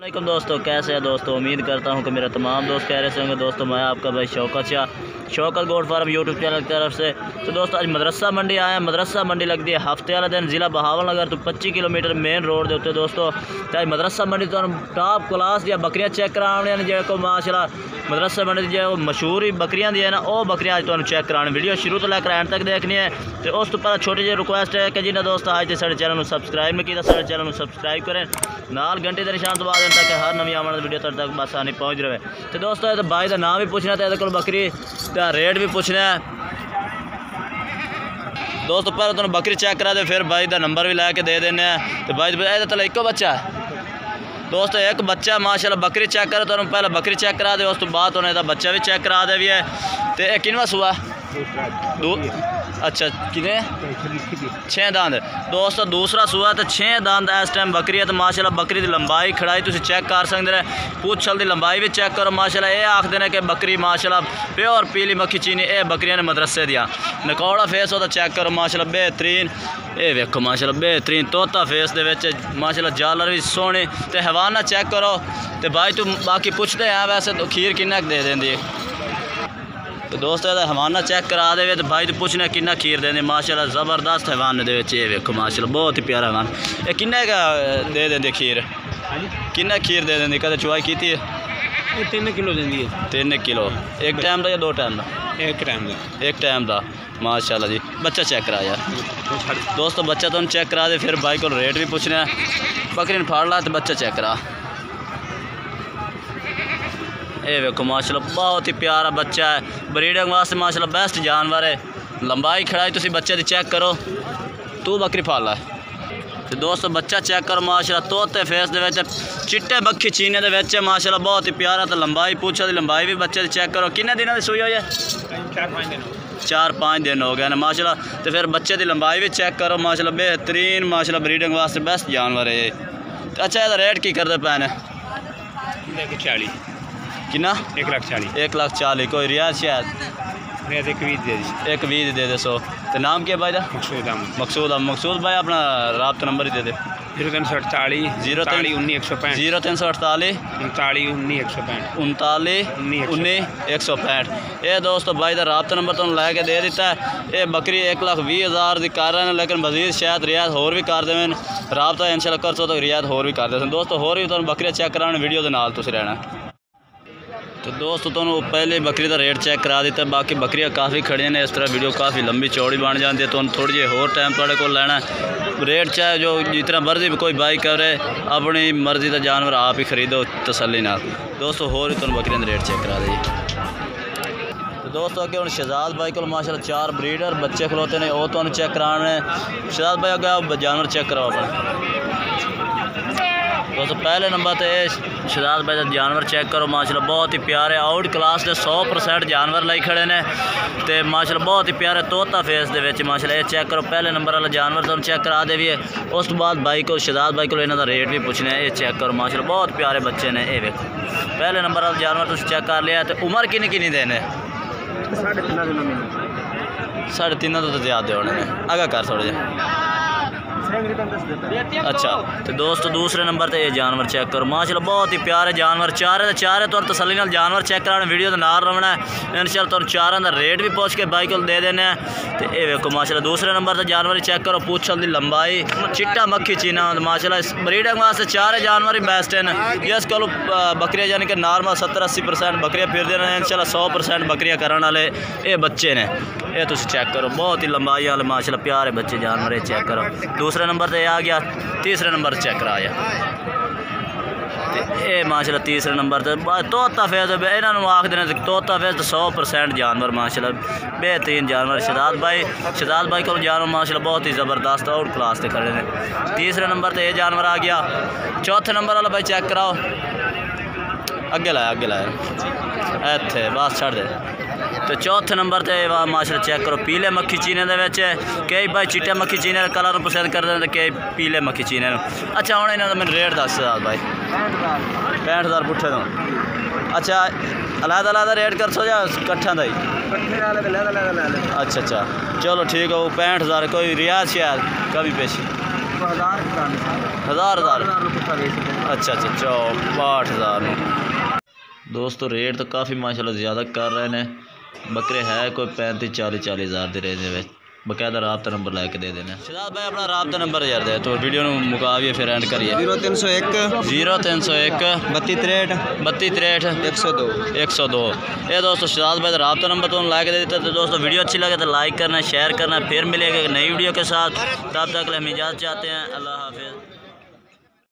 वालेकुम दोस्तों, कैसे हैं दोस्तों। उम्मीद करता हूं कि मेरे तमाम दोस्त कह रहे होंगे। दोस्तों मैं आपका भाई Shaukat goat farm YouTube channel की तरफ से। तो दोस्तों आज मदरसा मंडी आए हैं। मदरसा मंडी लगती है हफ्ते वाले दिन ज़िला बहावलनगर तो 25 किलोमीटर मेन रोड के उत्ते। दोस्तों चाहे मदरसा मंडी तो टॉप क्लास दी बकरियां चेक कराने जो माशाल्लाह मदरसा मंडी जो मशहूर ही बकरियां दी है ना, वो बकरियां आज तुहानू चेक कराने। वीडियो शुरू तो लैकर एंड तक देखनी है। तो उस तो पहले छोटी जी रिक्वेस्ट है कि जिन्हें दोस्त आज साढ़े चैनल में सबसक्राइब नहीं किया, साढ़े चैनल में सबसक्राइब करें, नाल घंटे के निशान दबा दें ताकि हर नवी आने वाली वीडियो तक आसानी पहुँच रहे। तो दोस्तों ये भाई का नाम भी पूछना तो ये बकरी का रेट भी पूछना है। दोस्तों पहले तुम बकरी चेक करा दे, फिर भाई का नंबर भी लैके दे देने। तो भाई तो एको बच्चा है दोस्तों, एक बच्चा माशाल्लाह। बकरी चेक करो तो पहले बकरी चेक करा दे, उस तो बाद उन्हें बच्चा भी चेक करा दे भी है। तो यह किनवा सुआ अच्छा कितने 6 दांद दोस्तों, दूसरा सुआ तो 6 दांद इस टाइम बकरी है। तो माशाल्लाह बकरी की लंबाई खड़ाई तुम चेक कर सकते हैं, पूछल की लंबाई भी चेक करो माशाल्लाह। ये आखते हैं कि बकरी माशाल्लाह प्योर पीली मक्खी चीनी ये बकरियां ने मदरसे दिया। नकौड़ा फेस होता चेक करो माशाल्लाह बेहतरीन। ये वेखो माशाल्लाह बेहतरीन तोता फेस दे माशाल्लाह, जालर भी सोहनी। तो हवाना चेक करो। तो भाई तू बाकी पूछते हैं वैसे तो खीर किन्ना दे देंदी। तो दोस्तों हवाना चेक करा दे तो भाई तो पूछना किन्ना खीर देंगे माशाल्लाह। ज़बरदस्त हवाने दे ये वेखो माशाल्लाह, बहुत ही प्यारा हवान। ये किन्ने का दे देंगे खीर, किन्ना खीर दे देंगे? कदे चुवाई की है? 3 किलो देंदी है। 3 किलो एक टाइम का या 2 टाइम का? एक टाइम का माशाल्लाह जी। बच्चा चेक करा यार दोस्तों, बच्चा तो चेक करा दे, फिर भाई को रेट भी पूछना है। बकरी ने फाड़ ला तो बच्चा चेक करा। ये वेखो माशाल्लाह बहुत ही प्यारा बच्चा है, ब्रीडिंग वास्ते माशाल्लाह बेस्ट जानवर है। लंबाई खड़ाई तुम बच्चे की चेक करो। तू बकरी फाड़ ला। तो दोस्तों बच्चा चेक करो माशाल्लाह, तोते फेस दे चिट्टे बक्खी चीने दे माशाल्लाह बहुत ही प्यारा। तो लंबाई पूछो दी लंबाई भी बच्चे की चेक करो। किन्ने दिनों की सूई हुई है? 4-5 दिन हो गए ना माशाल्लाह। तो फिर बच्चे की लंबाई भी चेक करो माशाल्लाह, बेहतरीन माशाल्लाह, ब्रीडिंग वास्ते बेस्ट जानवर है। तो अच्छा यदा रेट की करते पैन? 40 कितना? 1,40,000 कोई रियायत शायद? एक 20 दे दे 100। तो नाम क्या भाई? मकसूद भाई अपना रब्ता नंबर ही दे दे। 0348 039 165 0348 39 165। ये दोस्तों भाई का रब्ता नंबर तुम लैके दे दिता है। ये बकरी 1,20,000 की कर रहे हैं, लेकिन मजीद शायद रियायत होर भी कर देवें। रब्ता इंशाल्लाह कर सो तो रियायत होर भी कर दें। दोस्तों होर भी तुम बकरियां चेक कराने वीडियो के नाल तुम रहना। तो दोस्तों तुम पहले बकरी का रेट चेक करा दिता। बाकी बकरियां काफ़ी खड़ियां ने, इस तरह वीडियो काफ़ी लंबी चौड़ी बन जाती है। तो थोड़ी जी होर टाइम थोड़े को लेना रेट चाहे जो जितना मर्जी कोई बाई करे, अपनी मर्जी का जानवर आप ही खरीदो तसल्ली नाल। दोस्तों होर भी तुम बकरियां रेट चेक करा दी। तो दोस्तों अगे हम शहजाद भाई को माशाल्लाह 4 ब्रीडर बच्चे खलोते हैं, वो तुम चेक कराने। शहजाद भाई अगर जानवर चेक कराओ अपना। दोस्तों पहले नंबर तो ये शहजाद भाई का जानवर चेक करो माशाल्लाह, बहुत ही प्यारे आउट क्लास के 100% जानवर लाई खड़े ने। तो माशाल्लाह बहुत ही प्यारे तोता फेस दे माशाल्लाह। ये चेक करो पहले नंबर वाला जानवर तुम चेक करा दे भी है। उस तो बाद भाई को शहजाद भाई को इन्हों का रेट भी पूछना है। ये चेक करो माशाल्लाह बहुत प्यारे बच्चे ने। ये देखो पहले नंबर वाला जानवर तुम चेक कर लिया। तो उम्र किन्नी देने? 3.5 तो ज़्यादा होने अगर कर थोड़े जे। अच्छा तो दोस्तों दूसरे नंबर पे ये जानवर चेक करो माशाल्लाह बहुत ही प्यारे जानवर। चारे तो तसल्ली नाल जानवर चेक कराने, वीडियो तो नाल रवना है इंशाल्लाह। तुम चारों का रेट भी पूछ के बाई को दे देने। तो ये देखो माशाल्लाह दूसरे नंबर पर जानवर चेक करो, पूछल की लंबाई चिट्टा मक्खी चीना माशाल्लाह। ब्रीडिंग वास्ते 4 जानवर ही बेस्ट हैं। जिस को बकरियां यानी कि नॉर्मल 70-80% बकरियां फिरते हैं, इंशाल्लाह 100% बकरियां करने वाले ये बच्चे ने। ये तुम चेक करो बहुत ही लंबाई वाले माशाल्लाह प्यारे बच्चे जानवर। ये चेक करो दूसरे नंबर पे आ गया। तीसरे नंबर चेक कराया। ये माशाल्लाह तीसरे नंबर पर तोता फेस इन्होंने आखते हैं तोता फेस तो 100% जानवर माशाल्लाह बेहतरीन जानवर। शहजाद भाई को जानवर माशाल्लाह बहुत ही ज़बरदस्त आउट क्लास से खड़े हैं। तीसरे नंबर पर ये जानवर आ गया। चौथे नंबर वाला भाई चेक कराओ। अगे लाया इतने बस छड़ दे। तो चौथे नंबर पर माशाल्लाह चेक करो पीले मक्खी चीने के कई भाई चिट्टे मक्खी चीने कलर पसंद करते हैं, तो कई पीले मक्खी चीने। अच्छा हूँ इन्होंने मैंने रेट दस भाई 65,000 पुट्ठे तो। अच्छा अलग रेट कर सो या कट्ठा का ही? अच्छा चलो ठीक है। वो 65,000 कोई रियायत शायद कभी पेशी हज़ार अच्छा 64,000 दोस्तों रेट तो काफ़ी माशाल्लाह ज़्यादा कर रहे हैं बकरे है कोई 35-40 हज़ार की रेंज में बकायदा राबता नंबर लैके दे देना शहजाद भाई अपना राबता नंबर यार दे तो वीडियो मुकाविए फिर एंड करिए 0301 3263 102 ये दोस्तों शहजाद भाई राबता नंबर तो लैके दे देते तो दोस्तों वीडियो अच्छी लगे तो लाइक करना शेयर करना फिर मिलेगा एक नई वीडियो के साथ तब तक हम इजाज़त चाहते हैं अल्लाह हाफिज़।